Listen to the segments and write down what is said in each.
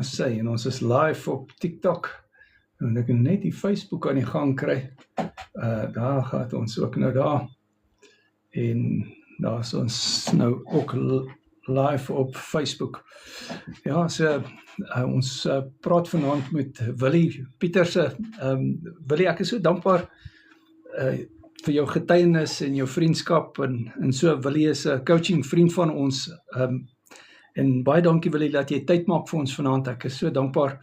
Sê, en ons is live op TikTok, en ek net die Facebook aan die gang kry, daar gaat ons ook nou daar, en daar is ons nou ook live op Facebook. Ja, so, ons praat vanaand met Willie Pieterse. Willie, ek is so dankbaar vir jou getuienis en jou vriendskap, en so, Willie is 'n coaching vriend van ons, en baie dankie Willie dat jy tyd maak vir ons vanaand. Ek is so dankbaar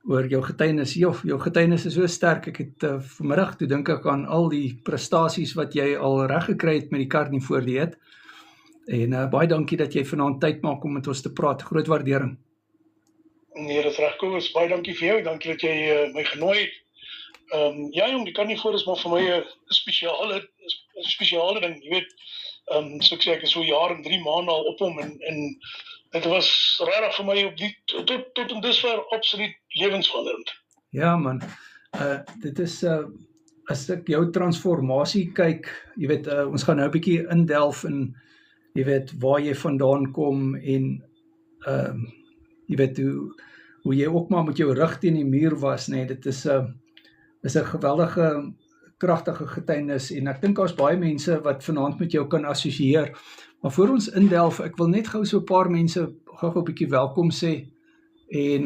oor jou getuienis. Jou getuienis is so sterk. Ek het vanmiddag, toe dink ek aan al die prestasies wat jy al reg gekry het met die Carnivore dieet. En baie dankie dat jy vanaand tyd maak om met ons te praat. Groot waardering. Nee, dit is reg, Kobus. Baie dankie vir jou. Dankie dat jy my genooi het. Ja jong, die Carnivore is maar vir my 'n spesiale ding, jy weet. So ek sê, ek is so jaar en 3 maande al op hom, en dit was regtig vir my op die tot en dusver absoluut lewensveranderend. Ja man, dit is, as ek jou transformasie kyk, jy weet, ons gaan nou 'n bietjie indelf in, jy weet, waar jy vandaan kom, en jy weet, hoe jy ook maar met jou rug teen die muur was, nee, dit is 'n geweldige, kragtige getuienis, en ek dink daar's baie mense wat vanaand met jou kan assosieer. Maar voor ons indelf, ek wil net gou so 'n paar mense gou 'n bietjie welkom sê, en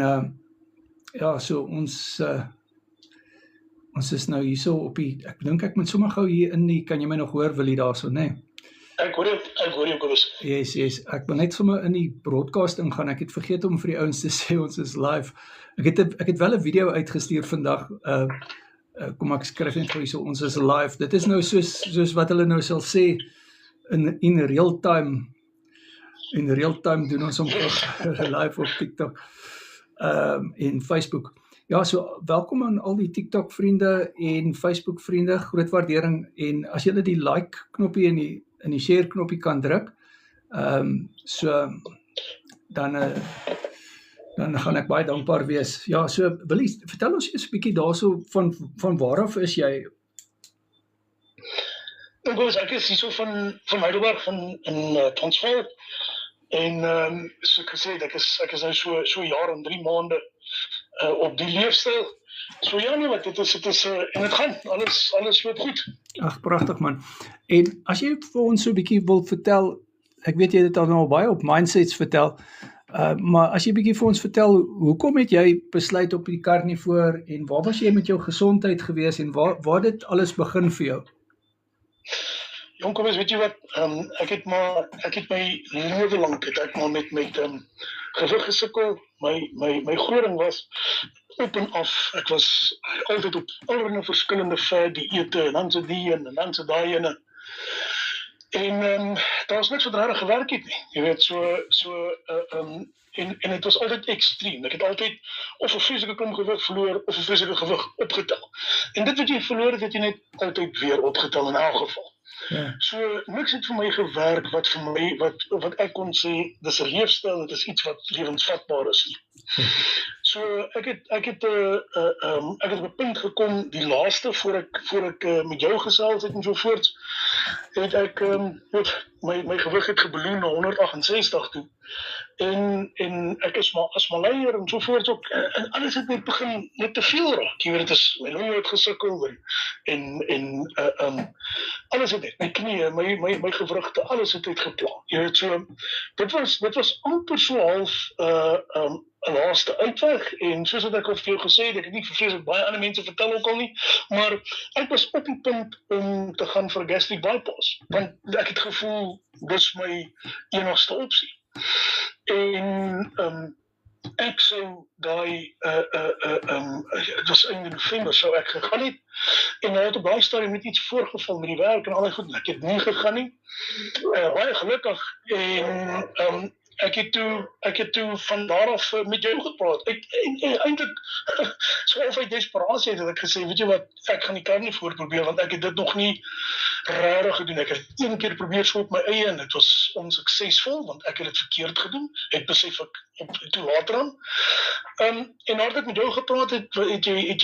ja, so ons is nou hierso op die, ek dink ek moet sommer gou hier in die, kan jy my nog hoor, Willie, daarso, nee? Ek hoor jou, Kobus. Yes, ek wil net sommer in die broadcast ingaan. Ek het vergeet om vir die ouens te sê, ons is live. Ek het wel 'n video uitgestuur vandag, kom ek skryf net gou so, ons is live. Dit is nou soos wat hulle nou sal sê, in real time doen ons om live op TikTok en Facebook. Ja, so welkom aan al die TikTok vriende en Facebook vriende, groot waardering, en as julle die like knoppie en die share knoppie kan druk, so dan gaan ek baie dankbaar wees. Ja, so Willie, vertel ons eers 'n bietjie daarso van waar af is jy? Ek is hierso van Heidelberg in Transvaal, en so ek gesê, ek is nou so jaar en 3 maande op die leefstyl. So ja nee, dit is en dit gaan, alles loop goed. Ag, pragtig man. En as jy vir ons so 'n bietjie wil vertel, ek weet jy het dit al baie op Mindsets vertel, maar as jy 'n bietjie vir ons vertel, hoekom het jy besluit op die Carnivore, en waar was jy met jou gesondheid gewees, en waar dit alles begin vir jou? Jong, Kobus, weet jy wat, ek het my lewe lank met gewig gesukkel. My groot ding was op en af. Ek was altyd op allerlei verskillende dieete, en dan se die en dan se daai ene. En daar was niks wat regtig gewerk het nie. Jy weet, en dit was altyd ekstreem. Ek het altyd of 'n vreeslike klomp gewig verloor, of 'n vreeslike gewig opgetel. En dit wat jy verloor het, het jy net altyd weer opgetel in elk geval. Ja. So niks het vir my gewerk wat vir my wat ek kon sê dis 'n leefstyl, dit is iets wat lewensvatbaar is nie. So ek het op 'n punt gekom, die laaste voor ek met jou gesels het en so voort, het ek my gewig het gebloei na 168 toe. En ek is maar asmaleier en so voort ook, en alles het net begin net te veel raak. Jy weet, dit is my longe het gesukkel, en alles het net, my knieë, my gewrigte, alles het uitgeplan. Jy weet, so dit was amper so half 'n laaste uitweg, en soos wat ek al vir jou gesê het, ek het nie vreeslik baie ander mense vertel ook al nie, maar ek was op die punt om te gaan vir 'n gastric bypass, want ek het gevoel dis my enigste opsie. En ek sou daai dit was in November sou ek gegaan het, en nou het op daai stadium met iets voorgeval met die werk en al die goed, ek het nie gegaan nie, baie gelukkig, en ek het toe van daar af met jou gepraat. Eintlik so uit desperasie het ek gesê, weet jy wat, ek gaan die Carnivore probeer, want ek het dit nog nie regtig gedoen. Ek het 1 keer probeer so op my eie, en dit was onsuksesvol, want ek het dit verkeerd gedoen. Ek besef ek toe later aan. En nadat ek met jou gepraat het jy het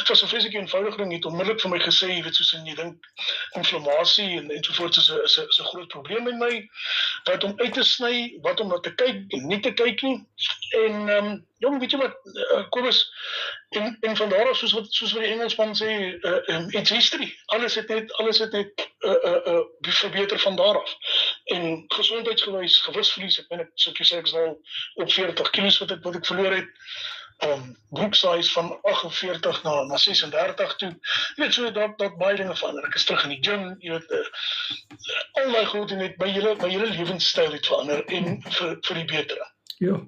was 'n vreeslike eenvoudige ding, het onmiddellik vir my gesê, jy weet, soos in jy dink inflammasie en ensovoorts is 'n groot probleem met my, wat om uit te sny, wat om na te kyk en nie te kyk nie. En jong, weet jy wat, Kobus, en van daar af, soos wat die Engelsman sê, it's history. Alles het net verbeter van daar af. En gesondheidsgewys, gewisverlies, ek sê ek is al op 40 kilos wat ek verloor het. Broeksize van 48 na 36 toe. Jy weet, so dat baie dinge verander. Ek is terug in die gym, jy weet, al my goed en my hele lewenstyl het verander en vir die betere. Ja,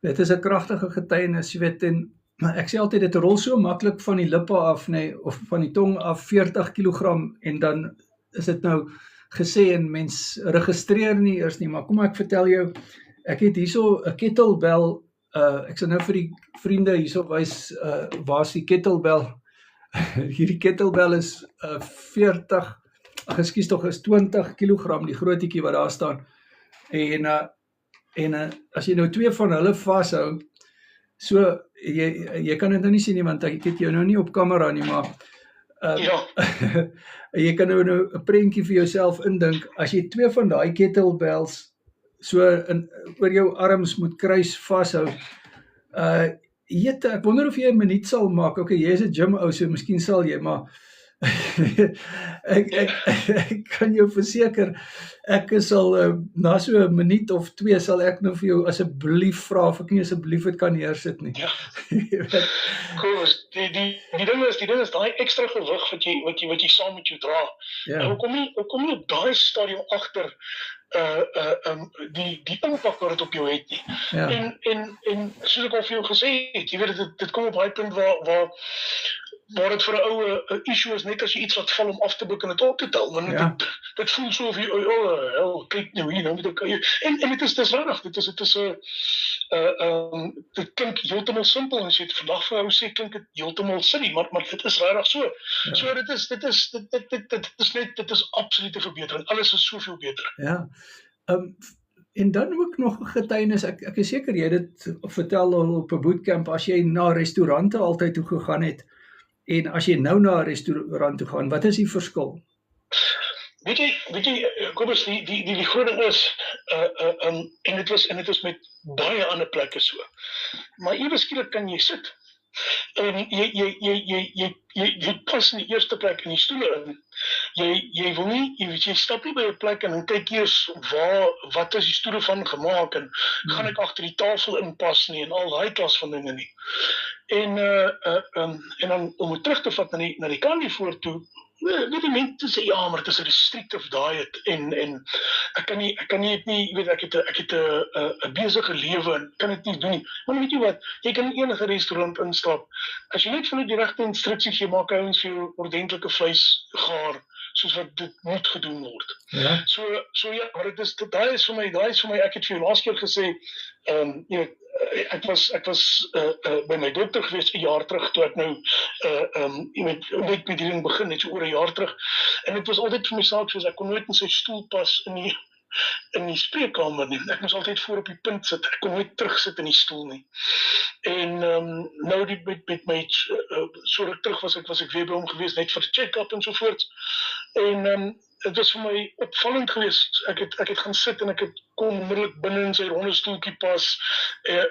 dit is 'n kragtige getuienis, jy weet, en ek sê altyd, dit rol so maklik van die lippe af, of van die tong af, 40 kilogram, en dan is dit nou gesê, en mens registreer nie eers nie, maar kom ek vertel jou, ek het hierso 'n kettlebell, ek sal nou vir die vriende hierso wys, waar is die kettlebell? Hierdie kettlebell is 20 kilogram, die grootjie wat daar staan, en as jy nou 2 van hulle vashou, so, jy kan dit nou nie sien nie, want ek het jou nou nie op kamera nie, maar jy kan nou 'n prentjie vir jouself indink, as jy 2 van daai kettlebells so oor jou arms moet kruis vashou, ek wonder of jy 'n minuut sal maak. Okay, jy is 'n gym ou, so miskien sal jy, maar ek kan jou verseker, ek sal na so 'n minuut of 2 sal ek nou vir jou asseblief vra of ek nie asseblief dit kan neersit nie. Ja. Cool. Die ding is daai ekstra gewig wat jy saam met jou dra. Ja. Hoe kom jy op daai stadium agter die impak wat dit op jou het nie. Ja. En soos ek al vir jou gesê het, jy weet, dit kom op daai punt waar dit vir 'n ou 'n issue is, net as jy iets wat val om af te boek en dit op te tel, want dit voel so of jy, kyk nou hier, nou moet ek, en dit is rarig, dit klink heeltemal simpel, en as jy dit vandag vir ou sê, klink dit heeltemal silly, maar dit is rarig so. Ja. So dit is absolute verbetering, alles is soveel beter. Ja, en dan ook nog 'n getuienis, ek is seker jy dit vertel al op 'n bootcamp, as jy na restaurante altyd toe gegaan het, en as jy nou na 'n restaurant toe gaan, wat is die verskil? Weet jy, Kobus, die groot ding is, en dit is met baie ander plekke so, maar ewe skielik kan jy sit, en jy pas in die eerste plek in die stoele in, jy wil nie, jy stap nie by 'n plek en kyk eers wat is die stoele van gemaak, en gaan ek agter die tafel inpas nie, en al daai klas van dinge nie. En dan om het terug te vat na die Carnivore toe, weet die mense sê, ja, maar het is 'n restrictive diet, en ek kan nie, weet, ek het 'n besige lewe, en kan dit nie doen nie. Maar weet jy wat, jy kan in enige restaurant instap, as jy net van die regte instruksies gee, maak ouens vir jou ordentlike vleis gaar, soos wat dit moet gedoen word. Ja. So ja, maar daai is vir my, ek het vir jou laas keer gesê, jy weet, ek was by my dokter gewees 'n jaar terug, toe ek nou net met die ding begin, net so oor 'n jaar terug, en dit was altyd vir my saak, soos ek kon nooit in sy stoel pas in die spreekkamer nie, ek moes altyd voor op die punt sit, ek kon nooit terugsit in die stoel nie, en nou met my, so ruk terug was ek weer by hom gewees, net vir check-up en sovoorts, en het was vir my opvallend geweest, ek het gaan sit, en ek het kon onmiddellik binne in sy ronde stoeltjie pas,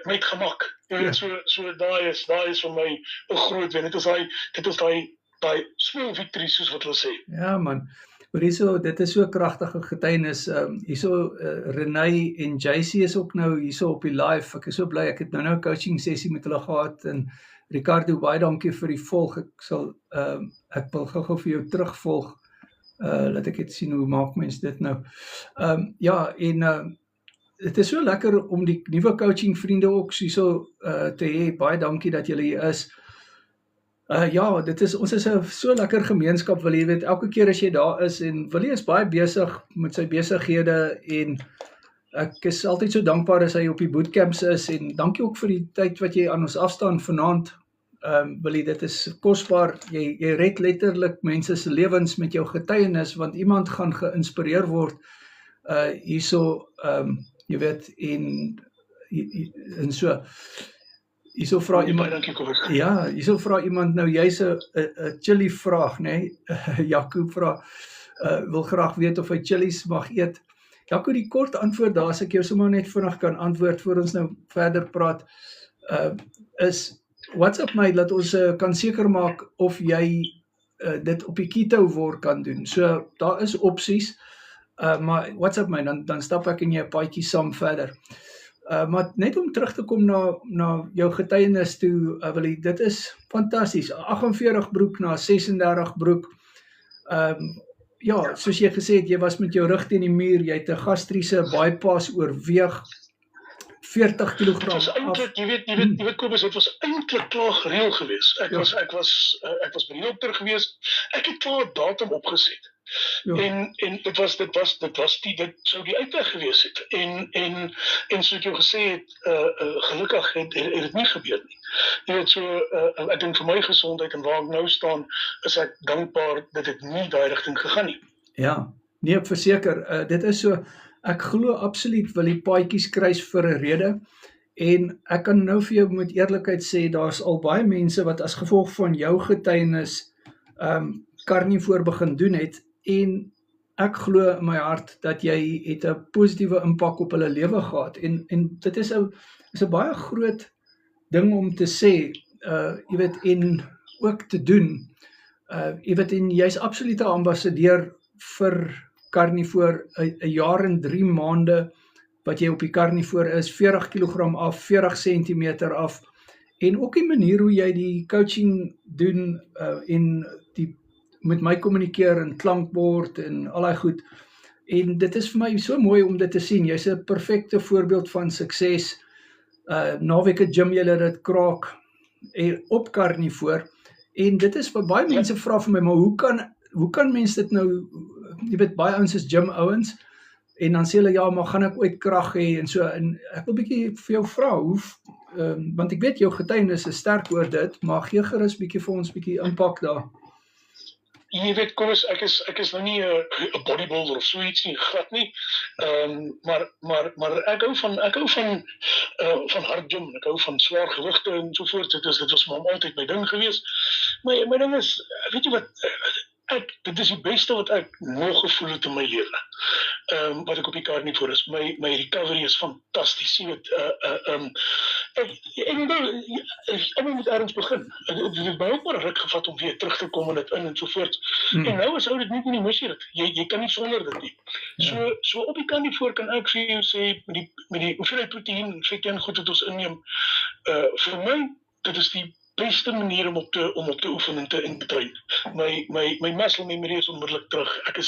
met gemak, so daai is vir my 'n groot wen, dit is daai small victory, soos wat hulle sê. Ja man, maar hierso, dit is so kragtige getuienis, hierso, Renee en JC is ook nou hierso op die live, ek is so bly, ek het nou 'n coaching sessie met hulle gehad, en Ricardo, baie dankie vir die volg, ek wil gou vir jou terugvolg, laat ek het sien, hoe maak mens dit nou, ja, en dit is so lekker om die nuwe coaching vriende ook so te hê, baie dankie dat julle hier is. Ja, ons is 'n so lekker gemeenskap, wil jy weet, elke keer as jy daar is, en Willie is baie besig met sy besighede, en ek is altyd so dankbaar as hy op die bootcamps is, en dankie ook vir die tyd wat jy aan ons afstaan vanaand, Willie, dit is kosbaar, jy red letterlik mense se lewens met jou getuienis, want iemand gaan geïnspireer word, hierso, jy weet, en so, Hierso vra iemand, hierso vra iemand nou, jy's 'n chili vraag, né? Jaco vra, wil graag weet of hy chilies mag eet. Jaco, die kort antwoord daar, as ek jou sommer net vinnig kan antwoord voor ons nou verder praat, is WhatsApp my, dat ons kan seker maak of jy dit op die keto word kan doen. So daar is opsies, maar WhatsApp my, dan stap ek en jy 'n paadjie saam verder. Maar net om terug te kom na jou getuienis toe, Willie, dit is fantasties. 48 broek na 36 broek. Ja, soos jy gesê het, jy was met jou rug teen die muur, jy het 'n gastriese bypass oorweeg, 40 kg af. Dit was eintlik, jy weet Kobus, dit was eintlik klaar gereël geweest. Ek was by die dokter geweest. Ek het klaar 'n datum opgeset. Ja. En dit sou die uitweg gewees het. En soos ek jou gesê het, gelukkig het dit nie gebeur nie. Jy weet, so ek dink vir my gesondheid en waar ek nou staan, is ek dankbaar dat dit nie daai rigting gegaan nie. Ja, nee, verseker, dit is so, ek glo absoluut wil die paadjies kruis vir 'n rede. En ek kan nou vir jou met eerlikheid sê, daar's al baie mense wat as gevolg van jou getuienis karnivoor begin doen het, en ek glo in my hart dat jy het 'n positiewe impak op hulle lewe gehad, en dit is 'n baie groot ding om te sê, jy weet, en ook te doen, jy weet, en jy's absoluut 'n ambassadeur vir karnivoor, 'n jaar en 3 maande wat jy op die karnivoor is, 40 kg af, 40 cm af, en ook die manier hoe jy die coaching doen, en met my kommunikeer en klankbord en al daai goed. En dit is vir my so mooi om dit te sien. Jy's 'n perfekte voorbeeld van sukses. Naweke gym julle dit kraak op karnivoor. En dit is wat baie mense vra vir my, maar hoe kan mense dit nou, jy weet, baie ouens is gym ouens, en dan sê hulle, ja, maar gaan ek ooit krag hê en so, en ek wil bietjie vir jou vra, want ek weet jou getuienis is sterk oor dit, maar gee gerus bietjie vir ons bietjie impak daar. Jy weet, Kobus, ek is nou nie 'n bodybuilder of so iets nie, glad nie. Maar ek hou van hard gym, ek hou van swaar gewigte en so voort. Dit was maar altyd my ding geweest. Maar my ding is, weet jy wat, dit is die beste wat ek nog gevoel het in my lewe. Wat ek op die karnivoor is. My recovery is fantasties. Jy weet, ek moet ergens begin. Dit het my ook maar ruk gevat om weer terug te kom en dit in en so voort. En nou is dit net nie missie dit. Jy kan nie sonder dit nie. So op die karnivoor kan ek vir jou sê, met die hoeveelheid proteïen en vet en goed wat ons inneem, vir my, dit is die beste manier om op te oefen en te train. My muscle memory is onmiddellik terug. Ek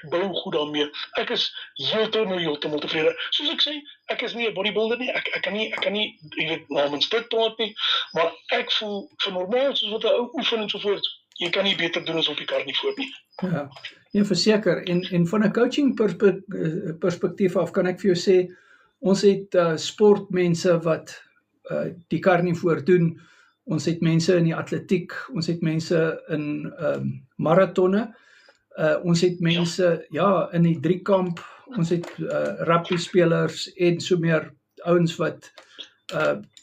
bou goed daarmee. Ek is heeltemal tevrede. Soos ek sê, ek is nie 'n bodybuilder nie. Ek kan nie jy weet, namens dit praat nie, maar ek voel vir normaal soos wat 'n ou oefen en so voort. Jy kan nie beter doen as op die karnivoor nie. Ja, nee, verseker. En van 'n coaching perspektief af kan ek vir jou sê, ons het sportmense wat die karnivoor doen. Ons het mense in die atletiek, ons het mense in marathonne, ons het mense in die driekamp, ons het rugby spelers en so meer ouens wat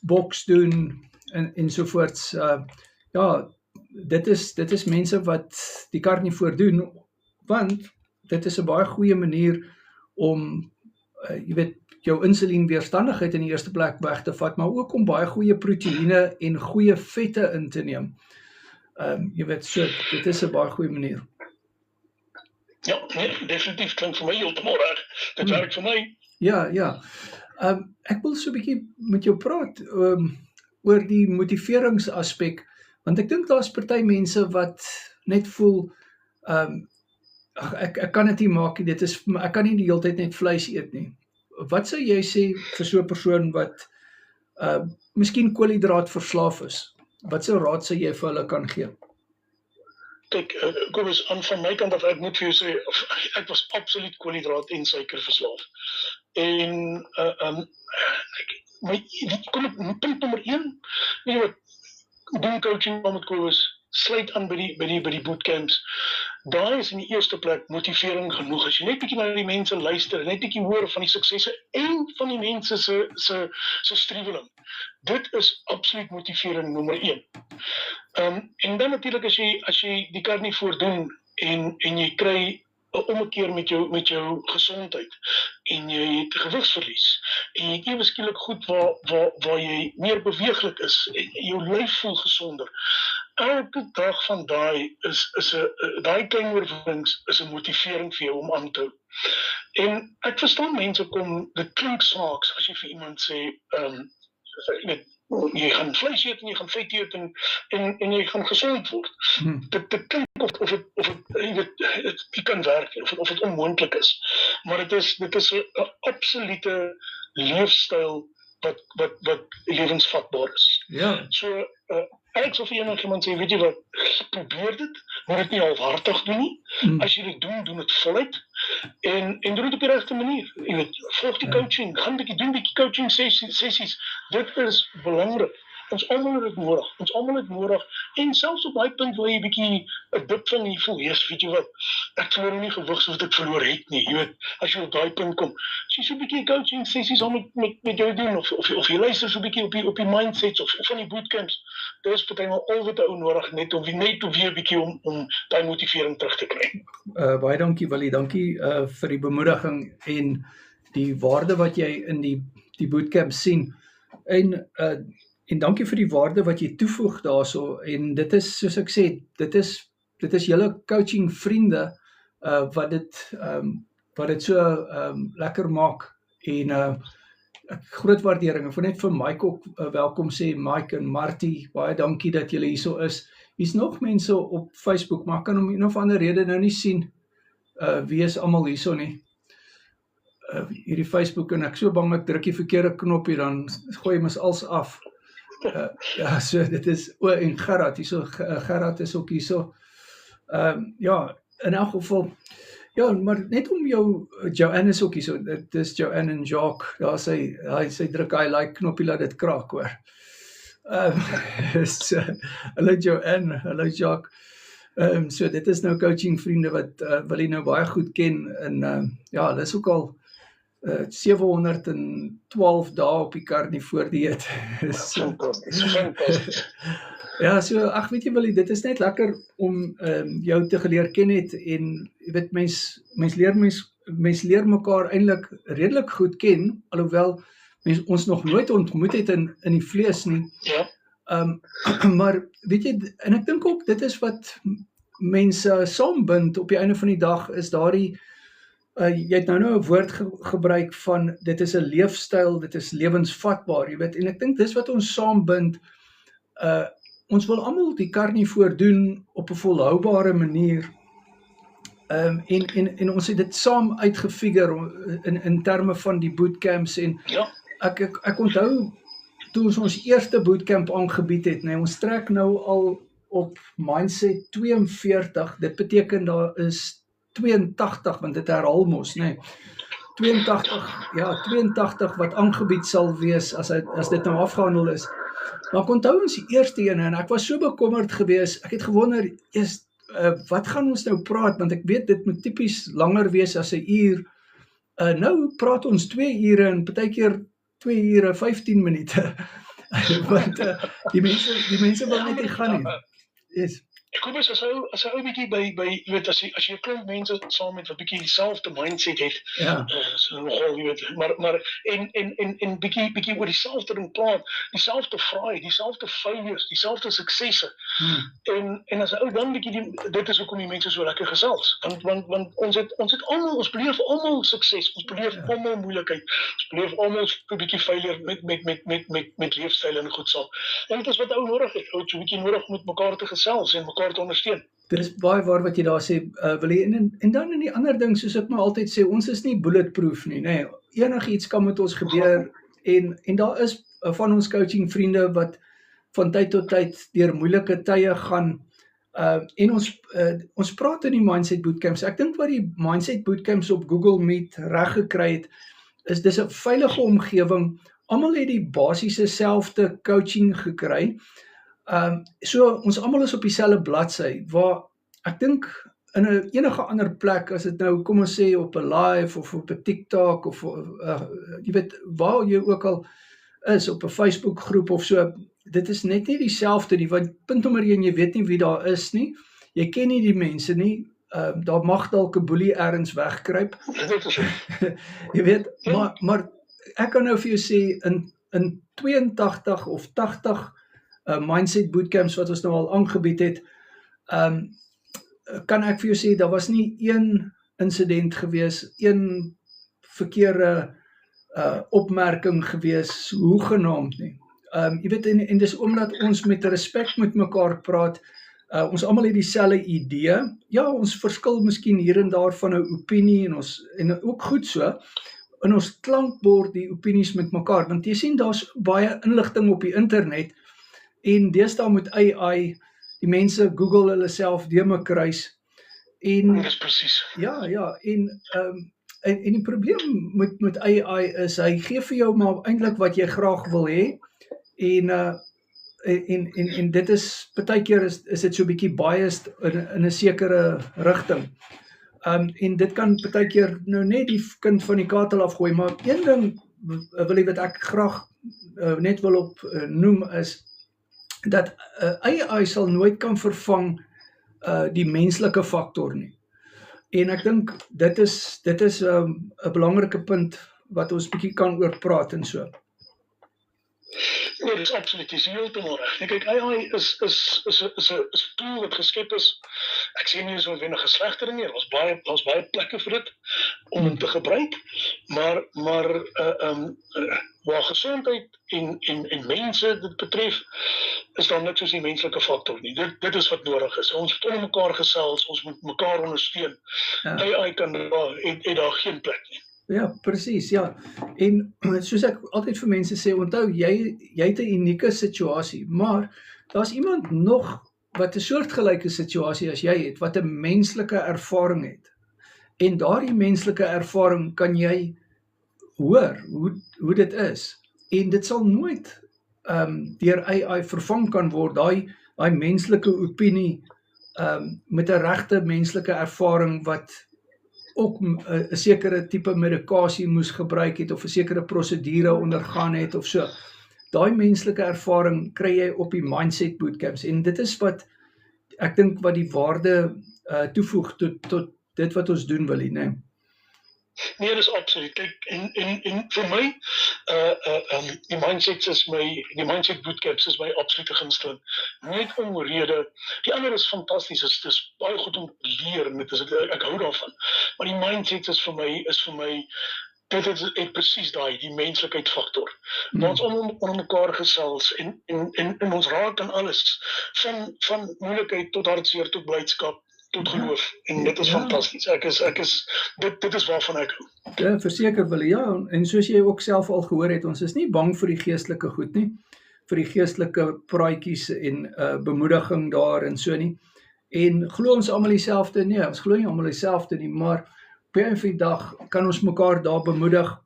boks doen en so voorts. Dit is mense wat die karnivoor doen, want dit is 'n baie goeie manier om jy weet, jou insulienweerstandigheid in die eerste plek weg te vat, maar ook om baie goeie proteïene en goeie vette in te neem. Jy weet, so, dit is 'n baie goeie manier. Ja, nee, definitief klink vir my heeltemal reg. Dit werk vir my. Ja. Ek wil so 'n bietjie met jou praat oor die motiveringsaspek, want ek dink daar's party mense wat net voel, ek kan dit nie maak nie, ek kan nie die hele tyd net vleis eet nie. Wat sou jy sê vir so 'n persoon wat miskien koolhidraat verslaaf is? Wat sou raad sou jy vir hulle kan gee? Kyk, Kobus, van my kant af, ek moet vir jou sê, ek was absoluut koolhidraat en suiker verslaaf. En punt nommer 1, weet jy wat, doen coaching met Kobus, sluit aan by die bootcamps. daai is in die eerste plek motivering genoeg. As jy net bietjie na die mense luister, net bietjie hoor van die suksesse en van die mense se streweling. Dit is absoluut motivering nommer 1. En dan natuurlik as jy die kar nie voordoen en jy kry 'n ommekeer met jou gesondheid en jy het gewigsverlies en jy het ewe skielik goed waar jy meer beweeglik is en jou lyf voel gesonder. Elke dag van daai daai klein oorwinnings is 'n motivering vir jou om aan te hou. En ek verstaan mense dit klink snaaks as jy vir iemand sê, jy gaan vleis eet en jy gaan vet eet en jy gaan gesond word. Dit klink of dit kan werk, of dit onmoontlik is. Maar dit is 'n absolute leefstyl wat lewensvatbaar is. Ja. So, ek sal vir enigiemand sê, weet jy wat, probeer dit, moet dit nie halfhartig doen nie. As jy dit doen dit voluit en doen dit op die regte manier. Jy weet, volg die coaching, gaan doen 'n bietjie coaching sessies. Dit is belangrik. Ons almal het dit nodig. En selfs op daai punt waar jy bietjie 'n dip van jy voel, weet jy wat, ek verloor nie gewig soos ek verloor het nie. Jy weet, as jy op daai punt kom, as jy so 'n bietjie coaching sessies met jou doen of jy luister so 'n bietjie op die mindsets of van die bootcamps, dit is partymal al wat 'n ou nodig net om weer 'n bietjie om daai motivering terug te kry. Baie dankie Willie, dankie vir die bemoediging en die waarde wat jy in die bootcamp sien. En dankie vir die waarde wat jy toevoeg daarso, en dit is, soos ek sê, dit is julle coaching vriende wat dit so lekker maak, en groot waardering. Ek wil net vir Mike ook welkom sê, Mike en Martie, baie dankie dat julle hierso is. Hier's nog mense op Facebook, maar ek kan om een of ander rede nou nie sien wie is almal hierso nie. Hierdie Facebook, en ek so bang ek druk die verkeerde knopie, dan gooi mys als af. Ja, so dit is, en Gerard, Gerard is ook hierso. Ja, in elk geval, ja, maar net om Joanne is ook hierso, dit is Joanne en Jacques, ja, sy druk hy like knoppie, laat dit kraak, hoor. Hallo Joanne, hallo Jacques. So dit is nou coaching vriende wat Willie nou baie goed ken, en ja, hulle is ook al 712 dae op die kar nie voor dieet. Ja, so, ag weet jy Willie, dit is net lekker om jou te geleer ken het, en jy weet, mens leer mekaar eintlik redelik goed ken, alhoewel ons nog nooit ontmoet het in die vlees nie. Ja. Maar weet jy, en ek dink ook, dit is wat mense saambind op die einde van die dag, is daardie jy het nou 'n woord gebruik van, dit is 'n leefstyl, dit is lewensvatbaar, jy weet, en ek dink dis wat ons saambind. Ons wil almal die kar nie voordoen op 'n volhoubare manier, en ons het dit saam uitgefigure in terme van die bootcamps, en ja. Ek onthou, toe ons eerste bootcamp aangebied het, nee, ons trek nou al op Mindset 42, dit beteken daar is 82, want dit herhaal mos, nee. 82 wat aangebied sal wees as dit nou afgehandel is. Maar ek onthou ons die eerste ene, en ek was so bekommerd gewees, ek het gewonder, wat gaan ons nou praat, want ek weet dit moet tipies langer wees as 'n uur. Nou praat ons 2 ure, en partykeer 2 ure, 15 minute. Want die mense wil net nie gaan nie. Yes. Ek hoop as hy ou bietjie by jy weet, as jy 'n klomp mense saam met wat bietjie dieselfde mindset het, ja. So nogal, jy weet, maar en bietjie oor dieselfde ding praat, dieselfde vrae, dieselfde failures, dieselfde suksesse. En as 'n ou dan bietjie dit is hoekom die mense so lekker gesels. Want ons beleef almal sukses, ons beleef almal moeilikheid, ons beleef almal 'n bietjie failure met leefstyl en goed saam. En dit is wat ou nodig het, ou so 'n bietjie nodig om met mekaar te gesels en mekaar te ondersteun. Dit is baie waar wat jy daar sê, Willie, en dan in die ander ding, soos ek maar altyd sê, ons is nie bulletproof nie, nee, enigiets kan met ons gebeur, en daar is van ons coaching vriende wat van tyd tot tyd deur moeilike tye gaan, en ons praat in die Mindset Bootcamps. Ek dink wat die Mindset Bootcamps op Google Meet reg gekry het, is dis 'n veilige omgewing, almal het die basiese selfde coaching gekry. So ons almal is op dieselfde bladsy, waar ek dink in 'n enige ander plek, as dit nou, kom ons sê, op 'n live, of op 'n TikTok, of jy weet, waar jy ook al is, op 'n Facebook groep of so, dit is net nie dieselfde nie, want punt nommer 1, jy weet nie wie daar is nie, jy ken nie die mense nie, daar mag dalk 'n boelie ergens wegkruip, jy weet, maar ek kan nou vir jou sê, in 82 of 80 mindset bootcamps wat ons nou al aangebied het, kan ek vir jou sê, daar was nie een insident gewees, een verkeerde opmerking gewees, hoegenaamd nie. Jy weet, en dis omdat ons met respek met mekaar praat, ons almal het dieselfde idee, ja, ons verskil miskien hier en daar van 'n opinie, en ook goed so, en ons klankbord die opinies met mekaar, want jy sien, daar's baie inligting op die internet, en deesdae met AI, die mense Google hulle self deurmekruis, en dis presies. Ja, en die probleem met AI is, hy gee vir jou maar eintlik wat jy graag wil hê, en dit is, partykeer is dit so 'n bietjie biased in 'n sekere rigting. En dit kan partykeer nou net die kind van die katel afgooi, maar een ding wil ek wat ek graag net wil op noem is, dat AI sal nooit kan vervang die menslike faktor nie. En ek dink, dit is 'n belangrike punt, wat ons bietjie kan oor praat en so. Nee, dis absoluut, dis heeltemal reg. Kyk, AI is 'n tool wat geskep is. Ek sê nie so 'n wenige slegter nie. Daar's baie plekke vir dit om hom te gebruik, maar waar gesondheid en mense dit betref, is daar niks soos die menslike faktor nie. Dit is wat nodig is. Ons moet onder mekaar gesels, ons moet mekaar ondersteun. Ja. AI kan het daar geen plek nie. Ja, presies, ja. En soos ek altyd vir mense sê, onthou, jy het 'n unieke situasie, maar daar's iemand nog wat 'n soortgelyke situasie as jy het, wat 'n menslike ervaring het. En daardie menslike ervaring kan jy hoor hoe dit is. En dit sal nooit deur AI vervang kan word, daai menslike opinie met 'n regte menslike ervaring wat ook 'n sekere tipe medikasie moes gebruik het, of 'n sekere prosedure ondergaan het, of so. Daai menslike ervaring kry jy op die mindset bootcamps, en dit is wat, ek dink, wat die waarde toevoeg tot dit wat ons doen, Willie, né? Nee, dis absoluut. Kyk, en vir my, die mindset bootcamps is my absolute gunsteling. Net omrede, die ander is fantasties, dis baie goed om te leer, en ek hou daarvan. Maar die mindset is vir my, dit is presies die menslikheid faktor. Waar ons onder mekaar gesels, en ons raak aan alles, van moeilikheid tot hartseer, tot blydskap, tot geloof, en dit is fantasties. Dit is waarvan ek hou. Ja, verseker, Willie, ja, en soos jy ook self al gehoor het, ons is nie bang vir die geestelike goed nie, vir die geestelike praatjies en bemoediging daar en so nie. En glo ons almal dieselfde? Nee, ons glo nie almal dieselfde nie, maar op 'n van die dag kan ons mekaar daar bemoedig,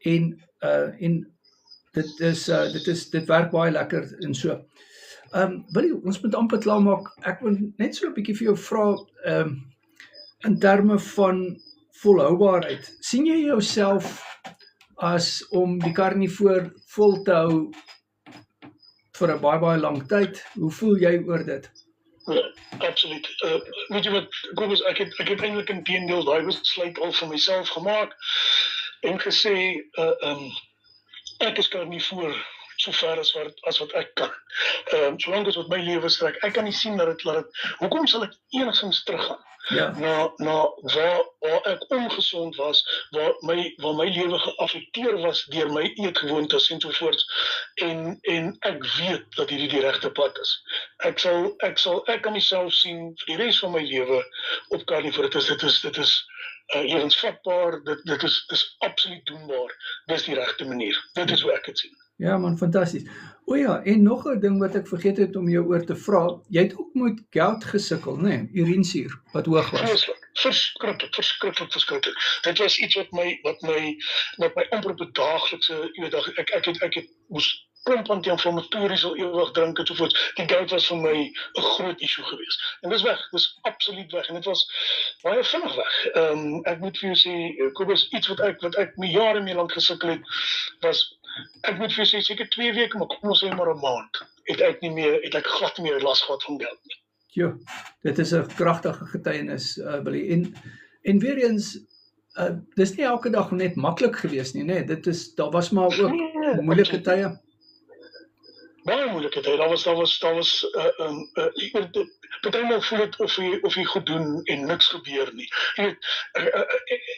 en dit werk baie lekker en so. Willie, ons moet amper klaar maak. Ek wil net so 'n bietjie vir jou vra, in terme van volhoubaarheid. Sien jy jouself as om die karnivoor vol te hou vir 'n baie lang tyd? Hoe voel jy oor dit? Ja, absoluut. Weet jy wat, Kobus, ek het eintlik inteendeel daai besluit al vir myself gemaak en gesê, ek is karnivoor so ver as wat ek kan. Solank as wat my lewe strek, ek kan nie sien dat dit, hoekom sal ek enigstens teruggaan? Ja. Na waar ek ongesond was, waar my lewe geaffekteer was deur my eetgewoontes en so voort, en ek weet dat hierdie die regte pad is. Ek kan myself sien vir die res van my lewe op karnivoor. Dit is lewensvatbaar, dit is absoluut doenbaar. Dis die regte manier. Dit is hoe ek dit sien. Ja man, fantasties. O ja, en nog 'n ding wat ek vergeet het om jou oor te vra, jy het ook met gout gesukkel, né? Urinesuur wat hoog was. Verskriklik. Dit was iets wat my amper op 'n daaglikse, ek het moes pomp anti-inflammatories al ewig drink ensovoorts. Die gout was vir my 'n groot issue geweest. En dis weg, dis absoluut weg en dit was baie vinnig weg. Ek moet vir jou sê, Kobus, iets wat ek my jare mee lank gesukkel het, was ek moet vir jou sê seker 2 weke, maar kom ons sê maar 'n maand, het ek glad nie meer las gehad van gout nie. Jo, dit is 'n kragtige getuienis, Willie. En weer eens, dis nie elke dag net maklik geweest nie, nee. Daar was maar ook moeilike tye. Baie moeilike tye. Daar was partymal voel dit of jy goed doen en niks gebeur nie. Jy weet,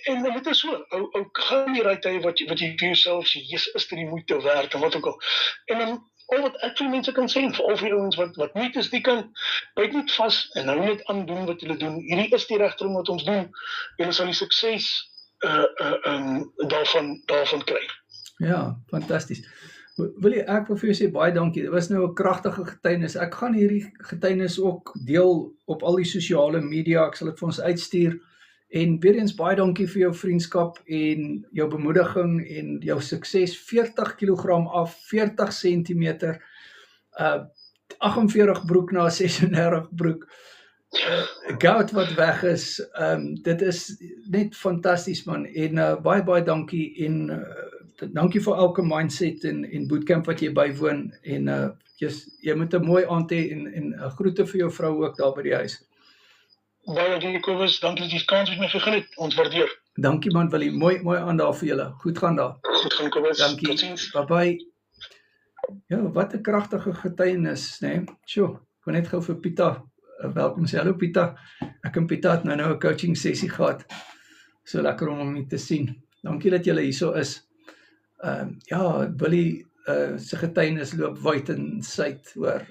en dit is so, ou gaan nie tye wat jy vir jouself sê, is dit die moeite werd en wat ook al. En dan al wat ek vir mense kan sê, vir al die ouens wat nie is, die kan byt net vas en nou net aan doen wat hulle doen. Hierdie is die regte ding wat ons doen. Julle sal die sukses daarvan kry. Ja, fantasties. Willie, ek wil vir jou sê baie dankie. Dit was nou 'n kragtige getuienis. Ek gaan hierdie getuienis ook deel op al die sosiale media. Ek sal dit vir ons uitstuur. En weer eens baie dankie vir jou vriendskap en jou bemoediging en jou sukses. 40 kg af, 40 cm, 48 broek na 36 broek. Gout wat weg is, dit is net fantasties man, en baie dankie, en dankie vir elke mindset en bootcamp wat jy bywoon, en jy moet 'n mooi aand hê, en groete vir jou vrou ook daar by die huis. Baie dankie Kobus, dankie dat jy die kans met my gegee het, ons waardeer. Dankie man Willie, mooi aand daar vir julle, goed gaan daar. Goed gaan Kobus, dankie, totsiens. Bye. Ja, wat 'n kragtige getuienis, né? Sjoe, ek wil net gou vir Pieter welkom sê. Hallo Pieter, ek en Pieter het nou 'n coaching sessie gehad. So lekker om hom te sien. Dankie dat julle hierso is. Ja, Willie se getuienis loop wyd en suid hoor.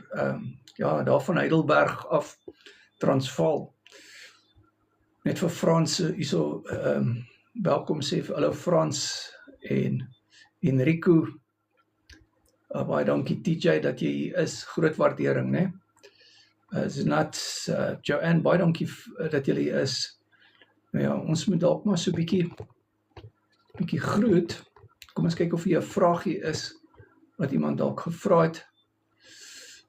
Ja, daar van Heidelberg af Transvaal. Net vir Frans hierso welkom sê vir hallo Frans en Enrico. Baie dankie TJ dat jy hier is. Groot waardering, né? Zanat, Joanne, baie dankie dat julle hier is. Nou ja, ons moet dalk maar so 'n bietjie groet. Kom ons kyk of hier 'n vraagie is wat iemand dalk gevra het.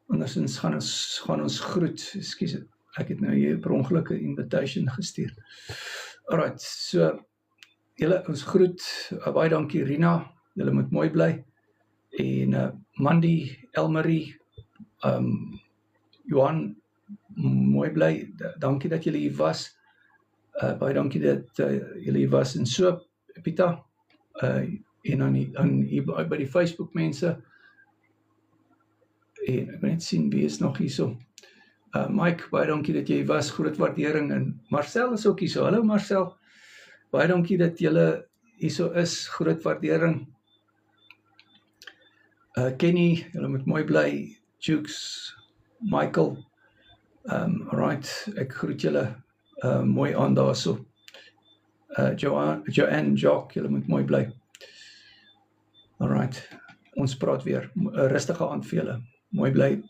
Andersins gaan ons groet. Ekskuus, ek het nou hier per ongeluk 'n invitation gestuur. Alright, so julle ons groet. Baie dankie Rina. Julle moet mooi bly. En Mandy, Elmarie, Johan, mooi bly. Dankie dat julle hier was. Baie dankie dat julle hier was. En so, Pieter, en aan hier by die Facebook mense. En ek wil net sien wie is nog hierso. Mike, baie dankie dat jy was. Groot waardering. En Marcel is ook hierso. Hallo Marcel. Baie dankie dat julle hierso is. Groot waardering. Kenny, julle moet mooi bly. Jukes, Michael, right, ek groet julle, mooi aan daarso. Joanne, Jock, julle moet mooi bly. Alright, ons praat weer, 'n rustige aand vir julle, mooi bly.